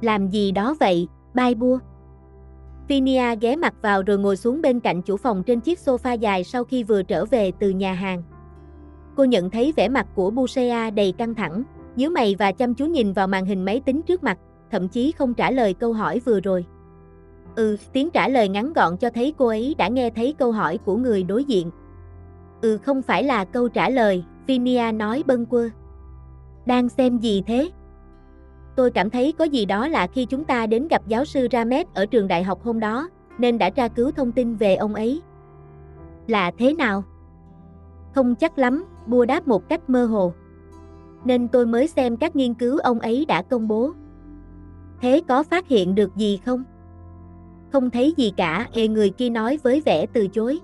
Làm gì đó vậy, Bai Bua? Phinia ghé mặt vào rồi ngồi xuống bên cạnh chủ phòng trên chiếc sofa dài sau khi vừa trở về từ nhà hàng. Cô nhận thấy vẻ mặt của Bushea đầy căng thẳng, nhíu mày và chăm chú nhìn vào màn hình máy tính trước mặt, thậm chí không trả lời câu hỏi vừa rồi. Tiếng trả lời ngắn gọn cho thấy cô ấy đã nghe thấy câu hỏi của người đối diện. Không phải là câu trả lời, Phinia nói bâng quơ. Đang xem gì thế? Tôi cảm thấy có gì đó lạ khi chúng ta đến gặp giáo sư Ramet ở trường đại học hôm đó, nên đã tra cứu thông tin về ông ấy. Lạ thế nào? Không chắc lắm, Bua đáp một cách mơ hồ. Nên tôi mới xem các nghiên cứu ông ấy đã công bố. Thế có phát hiện được gì không? Không thấy gì cả, người kia nói với vẻ từ chối.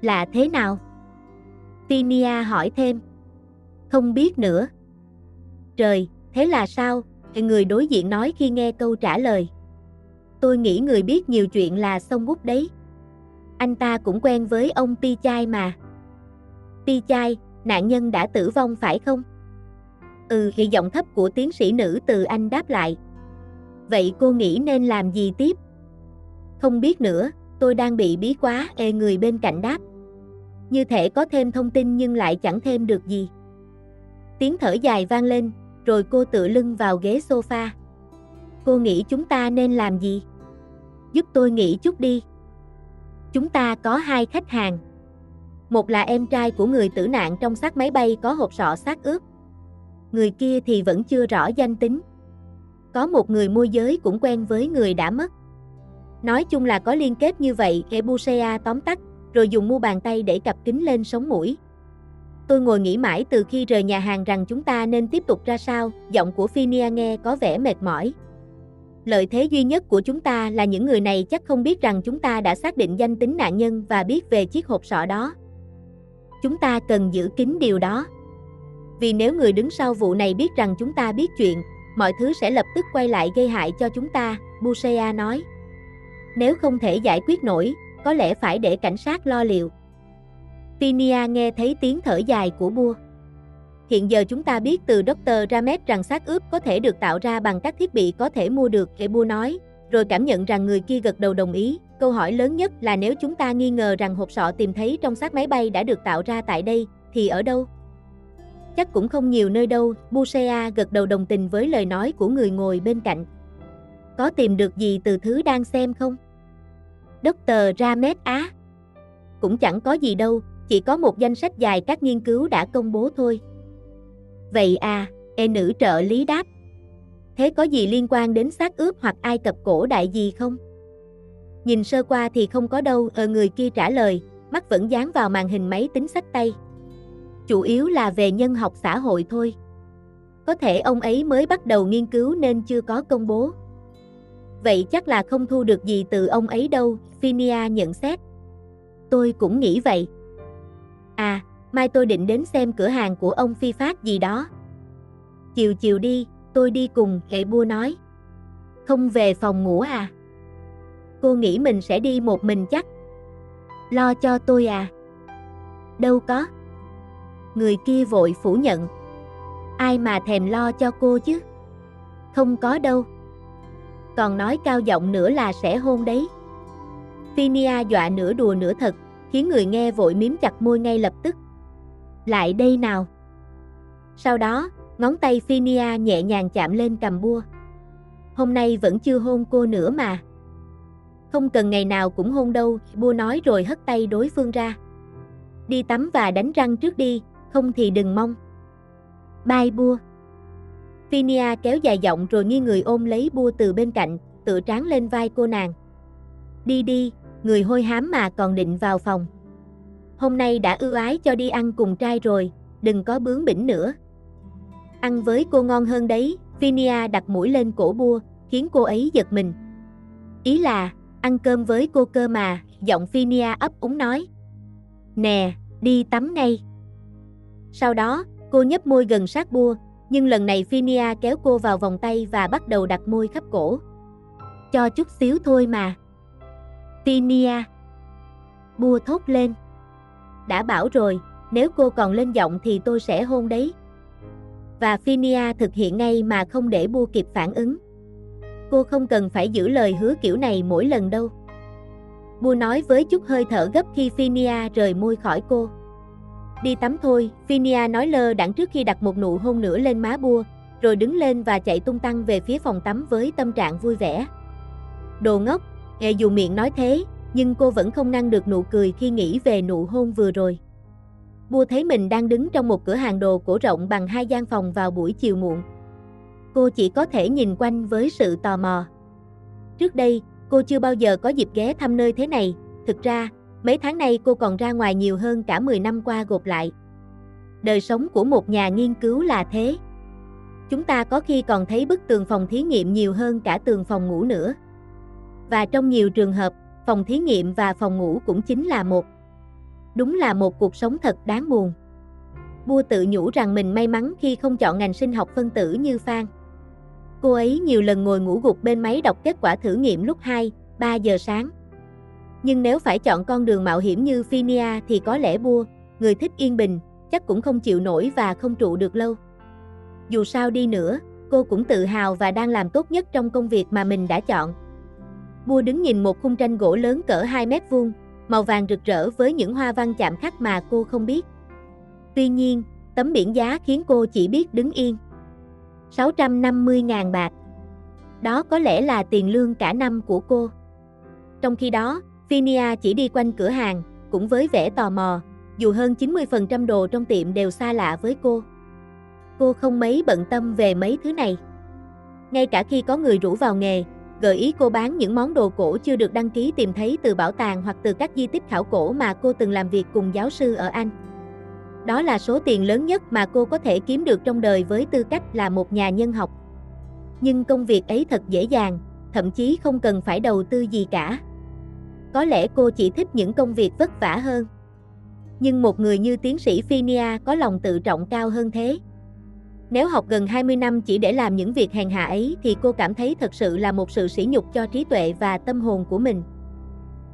Lạ thế nào? Phinia hỏi thêm. Không biết nữa. Trời, thế là sao? Người đối diện nói khi nghe câu trả lời. Tôi nghĩ người biết nhiều chuyện là Song Bút đấy. Anh ta cũng quen với ông Pichai mà. Pichai, nạn nhân đã tử vong phải không? Thì giọng thấp của tiến sĩ nữ từ Anh đáp lại. Vậy cô nghĩ nên làm gì tiếp? Không biết nữa, tôi đang bị bí quá, người bên cạnh đáp. Như thể có thêm thông tin nhưng lại chẳng thêm được gì. Tiếng thở dài vang lên, rồi cô tựa lưng vào ghế sofa. Cô nghĩ chúng ta nên làm gì? Giúp tôi nghĩ chút đi. Chúng ta có 2 khách hàng. Một là em trai của người tử nạn trong xác máy bay có hộp sọ xác ướp. Người kia thì vẫn chưa rõ danh tính. Có một người môi giới cũng quen với người đã mất. Nói chung là có liên kết như vậy, Bushea tóm tắt, rồi dùng mu bàn tay để cặp kính lên sống mũi. Tôi ngồi nghĩ mãi từ khi rời nhà hàng rằng chúng ta nên tiếp tục ra sao, giọng của Phinia nghe có vẻ mệt mỏi. Lợi thế duy nhất của chúng ta là những người này chắc không biết rằng chúng ta đã xác định danh tính nạn nhân và biết về chiếc hộp sọ đó. Chúng ta cần giữ kín điều đó. Vì nếu người đứng sau vụ này biết rằng chúng ta biết chuyện, mọi thứ sẽ lập tức quay lại gây hại cho chúng ta, Bushea nói. Nếu không thể giải quyết nổi, có lẽ phải để cảnh sát lo liệu. Phinia nghe thấy tiếng thở dài của Bua. Hiện giờ chúng ta biết từ Dr. Ramet rằng xác ướp có thể được tạo ra bằng các thiết bị có thể mua được, Bua nói, rồi cảm nhận rằng người kia gật đầu đồng ý. Câu hỏi lớn nhất là nếu chúng ta nghi ngờ rằng hộp sọ tìm thấy trong xác máy bay đã được tạo ra tại đây, thì ở đâu? Chắc cũng không nhiều nơi đâu, Bushea gật đầu đồng tình với lời nói của người ngồi bên cạnh. Có tìm được gì từ thứ đang xem không? Dr. Ramet á? Cũng chẳng có gì đâu, chỉ có một danh sách dài các nghiên cứu đã công bố thôi. Vậy à, nữ trợ lý đáp. Thế có gì liên quan đến xác ướp hoặc Ai Cập cổ đại gì không? Nhìn sơ qua thì không có đâu, người kia trả lời, mắt vẫn dán vào màn hình máy tính xách tay. Chủ yếu là về nhân học xã hội thôi. Có thể ông ấy mới bắt đầu nghiên cứu nên chưa có công bố. Vậy chắc là không thu được gì từ ông ấy đâu, Phinia nhận xét. Tôi cũng nghĩ vậy. À, mai tôi định đến xem cửa hàng của ông Phi Phát gì đó. Chiều đi, tôi đi cùng, Bua nói. Không về phòng ngủ à? Cô nghĩ mình sẽ đi một mình chắc. Lo cho tôi à? Đâu có. Người kia vội phủ nhận. Ai mà thèm lo cho cô chứ? Không có đâu. Còn nói cao giọng nữa là sẽ hôn đấy. Phinia dọa nửa đùa nửa thật, khiến người nghe vội mím chặt môi ngay lập tức. Lại đây nào. Sau đó, ngón tay Phinia nhẹ nhàng chạm lên cằm Bua. Hôm nay vẫn chưa hôn cô nữa mà. Không cần ngày nào cũng hôn đâu, Bua nói rồi hất tay đối phương ra. Đi tắm và đánh răng trước đi, không thì đừng mong. Bye Bua. Phinia kéo dài giọng rồi nghiêng người ôm lấy Bua từ bên cạnh, tựa trán lên vai cô nàng. Đi đi, người hôi hám mà còn định vào phòng. Hôm nay đã ưu ái cho đi ăn cùng trai rồi, đừng có bướng bỉnh nữa. Ăn với cô ngon hơn đấy, Phinia đặt mũi lên cổ Bua, khiến cô ấy giật mình. Ý là, ăn cơm với cô cơ mà, giọng Phinia ấp úng nói. Nè, đi tắm ngay. Sau đó, cô nhấp môi gần sát Bua, nhưng lần này Phinia kéo cô vào vòng tay và bắt đầu đặt môi khắp cổ. Cho chút xíu thôi mà. Phinia. Bua thốt lên. Đã bảo rồi, nếu cô còn lên giọng thì tôi sẽ hôn đấy. Và Phinia thực hiện ngay mà không để Bua kịp phản ứng. Cô không cần phải giữ lời hứa kiểu này mỗi lần đâu. Bua nói với chút hơi thở gấp khi Phinia rời môi khỏi cô. Đi tắm thôi, Phinia nói lơ đãng trước khi đặt một nụ hôn nữa lên má Bua, rồi đứng lên và chạy tung tăng về phía phòng tắm với tâm trạng vui vẻ. Đồ ngốc, dù miệng nói thế, nhưng cô vẫn không ngăn được nụ cười khi nghĩ về nụ hôn vừa rồi. Bua thấy mình đang đứng trong một cửa hàng đồ cổ rộng bằng 2 gian phòng vào buổi chiều muộn. Cô chỉ có thể nhìn quanh với sự tò mò. Trước đây, cô chưa bao giờ có dịp ghé thăm nơi thế này, thực ra, mấy tháng nay cô còn ra ngoài nhiều hơn cả 10 năm qua gộp lại. Đời sống của một nhà nghiên cứu là thế. Chúng ta có khi còn thấy bức tường phòng thí nghiệm nhiều hơn cả tường phòng ngủ nữa. Và trong nhiều trường hợp, phòng thí nghiệm và phòng ngủ cũng chính là một. Đúng là một cuộc sống thật đáng buồn. Bua tự nhủ rằng mình may mắn khi không chọn ngành sinh học phân tử như Phan. Cô ấy nhiều lần ngồi ngủ gục bên máy đọc kết quả thử nghiệm lúc 2, 3 giờ sáng. Nhưng nếu phải chọn con đường mạo hiểm như Phinia thì có lẽ Bua, người thích yên bình, chắc cũng không chịu nổi và không trụ được lâu. Dù sao đi nữa, cô cũng tự hào và đang làm tốt nhất trong công việc mà mình đã chọn. Bua đứng nhìn một khung tranh gỗ lớn cỡ 2 mét vuông, màu vàng rực rỡ với những hoa văn chạm khắc mà cô không biết. Tuy nhiên, tấm biển giá khiến cô chỉ biết đứng yên. 650.000 bạc. Đó có lẽ là tiền lương cả năm của cô. Trong khi đó, Phinia chỉ đi quanh cửa hàng, cũng với vẻ tò mò, dù hơn 90% đồ trong tiệm đều xa lạ với cô. Cô không mấy bận tâm về mấy thứ này. Ngay cả khi có người rủ vào nghề, gợi ý cô bán những món đồ cổ chưa được đăng ký tìm thấy từ bảo tàng hoặc từ các di tích khảo cổ mà cô từng làm việc cùng giáo sư ở Anh. Đó là số tiền lớn nhất mà cô có thể kiếm được trong đời với tư cách là một nhà nhân học. Nhưng công việc ấy thật dễ dàng, thậm chí không cần phải đầu tư gì cả. Có lẽ cô chỉ thích những công việc vất vả hơn. Nhưng một người như tiến sĩ Phinia có lòng tự trọng cao hơn thế. Nếu học gần 20 năm chỉ để làm những việc hèn hạ ấy thì cô cảm thấy thật sự là một sự sỉ nhục cho trí tuệ và tâm hồn của mình.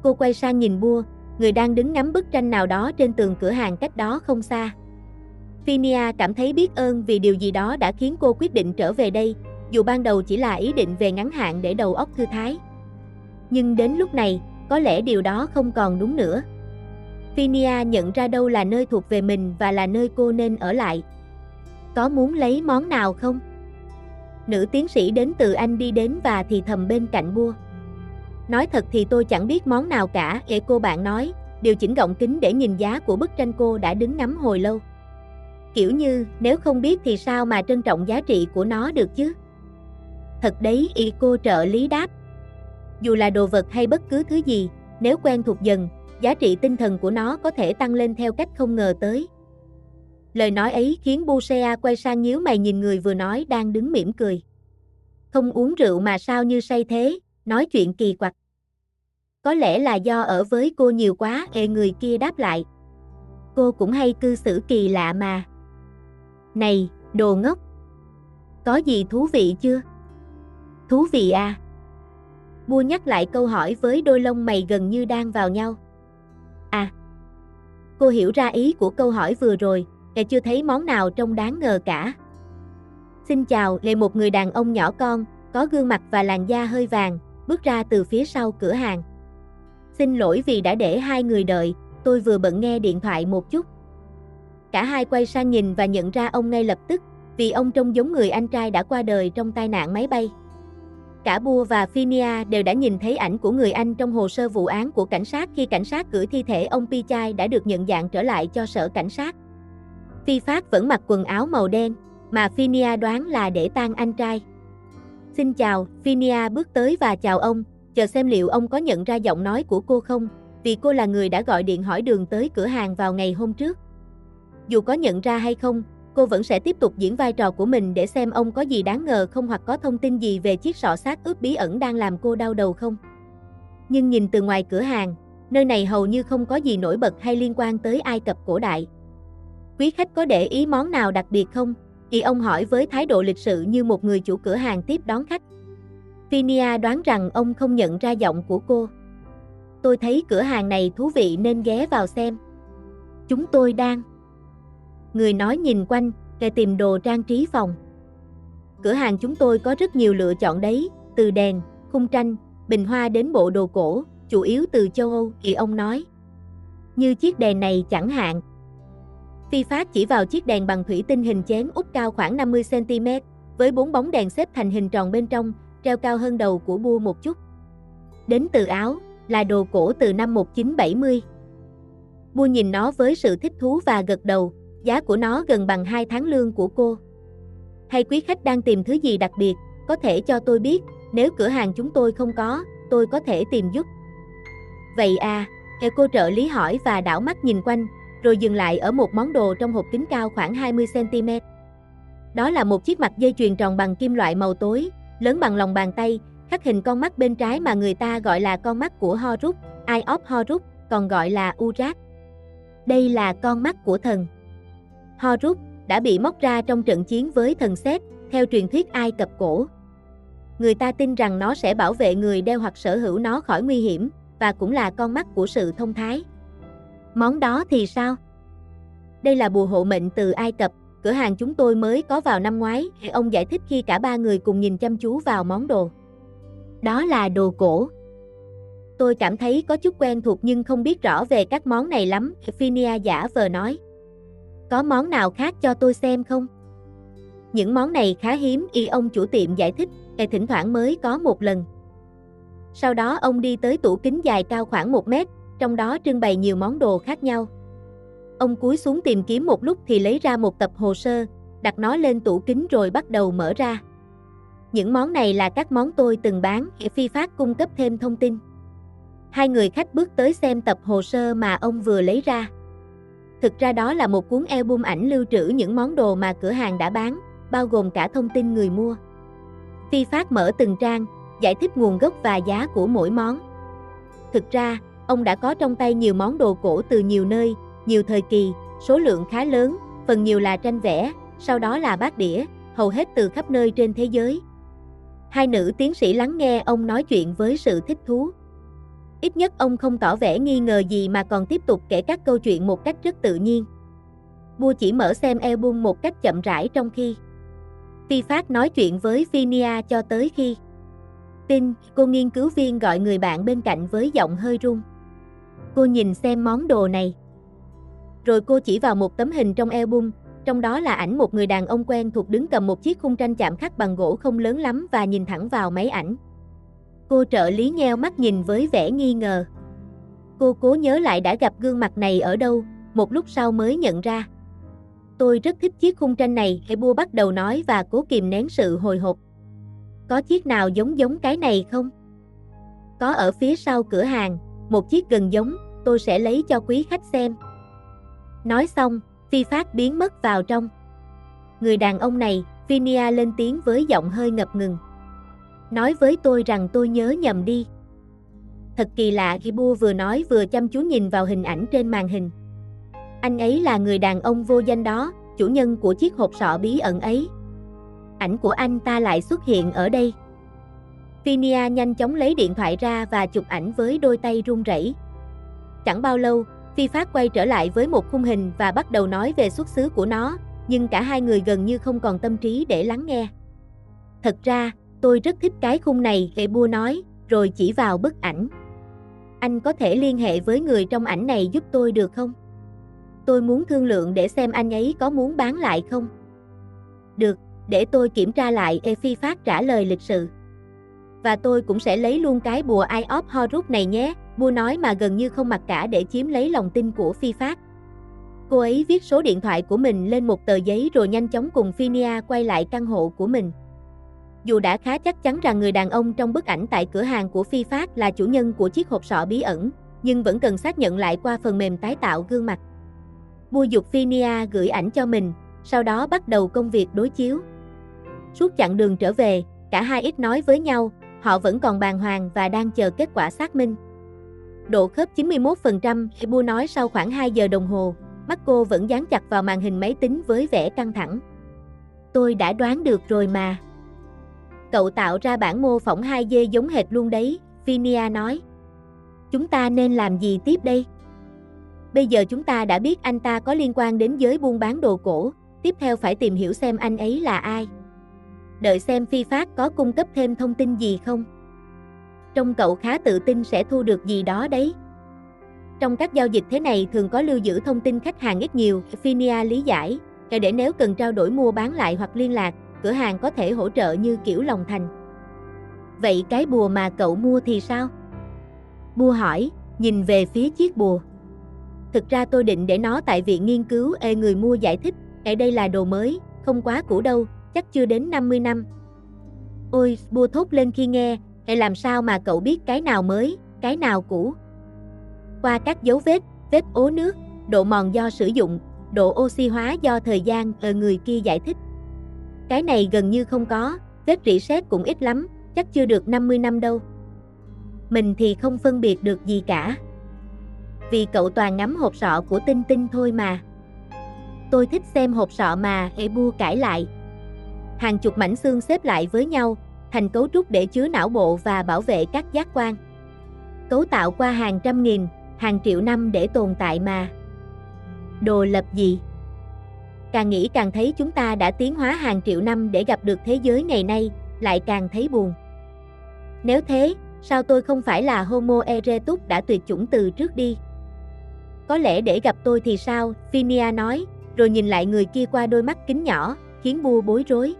Cô quay sang nhìn Bua, người đang đứng ngắm bức tranh nào đó trên tường cửa hàng cách đó không xa. Phinia cảm thấy biết ơn vì điều gì đó đã khiến cô quyết định trở về đây, dù ban đầu chỉ là ý định về ngắn hạn để đầu óc thư thái. Nhưng đến lúc này, có lẽ điều đó không còn đúng nữa. Phinia nhận ra đâu là nơi thuộc về mình và là nơi cô nên ở lại. Có muốn lấy món nào không? Nữ tiến sĩ đến từ Anh đi đến và thì thầm bên cạnh Bua. Nói thật thì tôi chẳng biết món nào cả, cô bạn nói, điều chỉnh gọng kính để nhìn giá của bức tranh cô đã đứng ngắm hồi lâu. Kiểu như, nếu không biết thì sao mà trân trọng giá trị của nó được chứ? Thật đấy, cô trợ lý đáp. Dù là đồ vật hay bất cứ thứ gì, nếu quen thuộc dần, giá trị tinh thần của nó có thể tăng lên theo cách không ngờ tới. Lời nói ấy khiến Bushea quay sang nhíu mày nhìn người vừa nói đang đứng mỉm cười. Không uống rượu mà sao như say thế, nói chuyện kỳ quặc. Có lẽ là do ở với cô nhiều quá, người kia đáp lại. Cô cũng hay cư xử kỳ lạ mà. Này, đồ ngốc. Có gì thú vị chưa? Thú vị à? Bua nhắc lại câu hỏi với đôi lông mày gần như đang vào nhau. À. Cô hiểu ra ý của câu hỏi vừa rồi, chưa thấy món nào trông đáng ngờ cả. Xin chào, là một người đàn ông nhỏ con, có gương mặt và làn da hơi vàng, bước ra từ phía sau cửa hàng. Xin lỗi vì đã để hai người đợi, tôi vừa bận nghe điện thoại một chút. Cả hai quay sang nhìn và nhận ra ông ngay lập tức, vì ông trông giống người anh trai đã qua đời trong tai nạn máy bay. Cả Bua và Phinia đều đã nhìn thấy ảnh của người anh trong hồ sơ vụ án của cảnh sát khi cảnh sát gửi thi thể ông Pichai đã được nhận dạng trở lại cho sở cảnh sát. Phi Pháp vẫn mặc quần áo màu đen, mà Phinia đoán là để tang anh trai. Xin chào, Phinia bước tới và chào ông, chờ xem liệu ông có nhận ra giọng nói của cô không, vì cô là người đã gọi điện hỏi đường tới cửa hàng vào ngày hôm trước. Dù có nhận ra hay không, cô vẫn sẽ tiếp tục diễn vai trò của mình để xem ông có gì đáng ngờ không hoặc có thông tin gì về chiếc sọ xác ướp bí ẩn đang làm cô đau đầu không. Nhưng nhìn từ ngoài cửa hàng, nơi này hầu như không có gì nổi bật hay liên quan tới Ai Cập cổ đại. Quý khách có để ý món nào đặc biệt không? Ông hỏi với thái độ lịch sự như một người chủ cửa hàng tiếp đón khách. Phinia đoán rằng ông không nhận ra giọng của cô. Tôi thấy cửa hàng này thú vị nên ghé vào xem. Chúng tôi đang... Người nói nhìn quanh, để tìm đồ trang trí phòng. Cửa hàng chúng tôi có rất nhiều lựa chọn đấy, từ đèn, khung tranh, bình hoa đến bộ đồ cổ, chủ yếu từ châu Âu, thì ông nói. Như chiếc đèn này chẳng hạn. Phi Phát chỉ vào chiếc đèn bằng thủy tinh hình chén úp cao khoảng 50 cm, với 4 bóng đèn xếp thành hình tròn bên trong, treo cao hơn đầu của Bua một chút. Đến từ Áo, là đồ cổ từ năm 1970. Bua nhìn nó với sự thích thú và gật đầu, giá của nó gần bằng 2 tháng lương của cô. Hay quý khách đang tìm thứ gì đặc biệt, có thể cho tôi biết, nếu cửa hàng chúng tôi không có, tôi có thể tìm giúp. Vậy à, cô trợ lý hỏi và đảo mắt nhìn quanh, rồi dừng lại ở một món đồ trong hộp kính cao khoảng 20 cm. Đó là một chiếc mặt dây chuyền tròn bằng kim loại màu tối, lớn bằng lòng bàn tay, khắc hình con mắt bên trái mà người ta gọi là con mắt của Horus, Eye of Horus, còn gọi là Urak. Đây là con mắt của thần Horus, đã bị móc ra trong trận chiến với thần Seth, theo truyền thuyết Ai Cập cổ. Người ta tin rằng nó sẽ bảo vệ người đeo hoặc sở hữu nó khỏi nguy hiểm, và cũng là con mắt của sự thông thái. Món đó thì sao? Đây là bùa hộ mệnh từ Ai Cập, cửa hàng chúng tôi mới có vào năm ngoái, ông giải thích khi cả ba người cùng nhìn chăm chú vào món đồ. Đó là đồ cổ. Tôi cảm thấy có chút quen thuộc nhưng không biết rõ về các món này lắm, Phinia giả vờ nói. Có món nào khác cho tôi xem không? Những món này khá hiếm, ông chủ tiệm giải thích, thỉnh thoảng mới có một lần. Sau đó ông đi tới tủ kính dài cao khoảng 1 mét, trong đó trưng bày nhiều món đồ khác nhau. Ông cúi xuống tìm kiếm một lúc thì lấy ra một tập hồ sơ, đặt nó lên tủ kính rồi bắt đầu mở ra. Những món này là các món tôi từng bán, Phi Phát cung cấp thêm thông tin. Hai người khách bước tới xem tập hồ sơ mà ông vừa lấy ra. Thực ra đó là một cuốn album ảnh lưu trữ những món đồ mà cửa hàng đã bán, bao gồm cả thông tin người mua. Phi Phát mở từng trang, giải thích nguồn gốc và giá của mỗi món. Thực ra, ông đã có trong tay nhiều món đồ cổ từ nhiều nơi, nhiều thời kỳ, số lượng khá lớn, phần nhiều là tranh vẽ, sau đó là bát đĩa, hầu hết từ khắp nơi trên thế giới. Hai nữ tiến sĩ lắng nghe ông nói chuyện với sự thích thú. Ít nhất ông không tỏ vẻ nghi ngờ gì mà còn tiếp tục kể các câu chuyện một cách rất tự nhiên. Bua chỉ mở xem album một cách chậm rãi trong khi Phi Phát nói chuyện với Phinia cho tới khi Tin, cô nghiên cứu viên gọi người bạn bên cạnh với giọng hơi run. Cô nhìn xem món đồ này. Rồi cô chỉ vào một tấm hình trong album, trong đó là ảnh một người đàn ông quen thuộc đứng cầm một chiếc khung tranh chạm khắc bằng gỗ không lớn lắm và nhìn thẳng vào máy ảnh. Cô trợ lý nheo mắt nhìn với vẻ nghi ngờ. Cô cố nhớ lại đã gặp gương mặt này ở đâu, một lúc sau mới nhận ra. Tôi rất thích chiếc khung tranh này, Bua bắt đầu nói và cố kìm nén sự hồi hộp. Có chiếc nào giống cái này không? Có ở phía sau cửa hàng, một chiếc gần giống, tôi sẽ lấy cho quý khách xem. Nói xong, Phi Phát biến mất vào trong. Người đàn ông này, Phinia lên tiếng với giọng hơi ngập ngừng. Nói với tôi rằng tôi nhớ nhầm đi. Thật kỳ lạ khi Bua vừa nói vừa chăm chú nhìn vào hình ảnh trên màn hình. Anh ấy là người đàn ông vô danh đó, chủ nhân của chiếc hộp sọ bí ẩn ấy. Ảnh của anh ta lại xuất hiện ở đây. Phinia nhanh chóng lấy điện thoại ra và chụp ảnh với đôi tay run rẩy. Chẳng bao lâu, Phi Phát quay trở lại với một khung hình và bắt đầu nói về xuất xứ của nó, nhưng cả hai người gần như không còn tâm trí để lắng nghe. Thật ra, tôi rất thích cái khung này, Bua nói, rồi chỉ vào bức ảnh. Anh có thể liên hệ với người trong ảnh này giúp tôi được không? Tôi muốn thương lượng để xem anh ấy có muốn bán lại không? Được, để tôi kiểm tra lại, Phi Phát trả lời lịch sự. Và tôi cũng sẽ lấy luôn cái bùa Eye of Horus này nhé, Bua nói mà gần như không mặc cả để chiếm lấy lòng tin của Phi Phát. Cô ấy viết số điện thoại của mình lên một tờ giấy rồi nhanh chóng cùng Phinia quay lại căn hộ của mình. Dù đã khá chắc chắn rằng người đàn ông trong bức ảnh tại cửa hàng của Phi Phát là chủ nhân của chiếc hộp sọ bí ẩn, nhưng vẫn cần xác nhận lại qua phần mềm tái tạo gương mặt. Bua giục Phinia gửi ảnh cho mình, sau đó bắt đầu công việc đối chiếu. Suốt chặng đường trở về, cả hai ít nói với nhau, họ vẫn còn bàng hoàng và đang chờ kết quả xác minh. Độ khớp 91%, Bua nói sau khoảng 2 giờ đồng hồ, mắt cô vẫn dán chặt vào màn hình máy tính với vẻ căng thẳng. Tôi đã đoán được rồi mà. Cậu tạo ra bản mô phỏng 2D giống hệt luôn đấy, Phinia nói. Chúng ta nên làm gì tiếp đây? Bây giờ chúng ta đã biết anh ta có liên quan đến giới buôn bán đồ cổ, tiếp theo phải tìm hiểu xem anh ấy là ai. đợi xem Phi Phát có cung cấp thêm thông tin gì không. Trông cậu khá tự tin sẽ thu được gì đó đấy. Trong các giao dịch thế này thường có lưu giữ thông tin khách hàng ít nhiều, Phinia lý giải, để nếu cần trao đổi mua bán lại hoặc liên lạc, cửa hàng có thể hỗ trợ như kiểu lòng thành. Vậy cái bùa mà cậu mua thì sao? Bua hỏi, nhìn về phía chiếc bùa. Thực ra tôi định để nó tại viện nghiên cứu. Người mua giải thích, ở đây là đồ mới, không quá cũ đâu, chắc chưa đến 50 năm. Ôi, Bua thốt lên khi nghe, làm sao mà cậu biết cái nào mới, cái nào cũ? Qua các dấu vết, vết ố nước, độ mòn do sử dụng, độ oxy hóa do thời gian, người kia giải thích. Cái này gần như không có, vết rỉ sét cũng ít lắm, chắc chưa được 50 năm đâu. Mình thì không phân biệt được gì cả. Vì cậu toàn ngắm hộp sọ của Tinh Tinh thôi mà. Tôi thích xem hộp sọ mà, Bua cãi lại. Hàng chục mảnh xương xếp lại với nhau, thành cấu trúc để chứa não bộ và bảo vệ các giác quan. Cấu tạo qua hàng trăm nghìn, hàng triệu năm để tồn tại mà. Đồ lập gì? Càng nghĩ càng thấy chúng ta đã tiến hóa hàng triệu năm để gặp được thế giới ngày nay, lại càng thấy buồn. Nếu thế, sao tôi không phải là Homo erectus đã tuyệt chủng từ trước đi? Có lẽ để gặp tôi thì sao, Phinia nói, rồi nhìn lại người kia qua đôi mắt kính nhỏ, khiến Bua bối rối.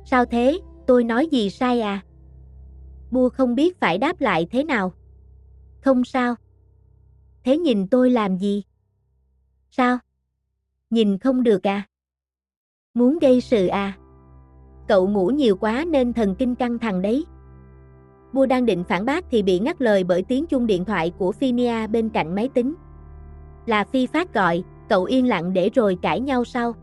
Sao thế, tôi nói gì sai à? Bua không biết phải đáp lại thế nào. Không sao. Thế nhìn tôi làm gì? Sao? Nhìn không được à? Muốn gây sự à? Cậu ngủ nhiều quá nên thần kinh căng thẳng đấy. Bua đang định phản bác thì bị ngắt lời bởi tiếng chuông điện thoại của Phinia bên cạnh máy tính. Là Phi Phát gọi, cậu yên lặng để rồi cãi nhau sau.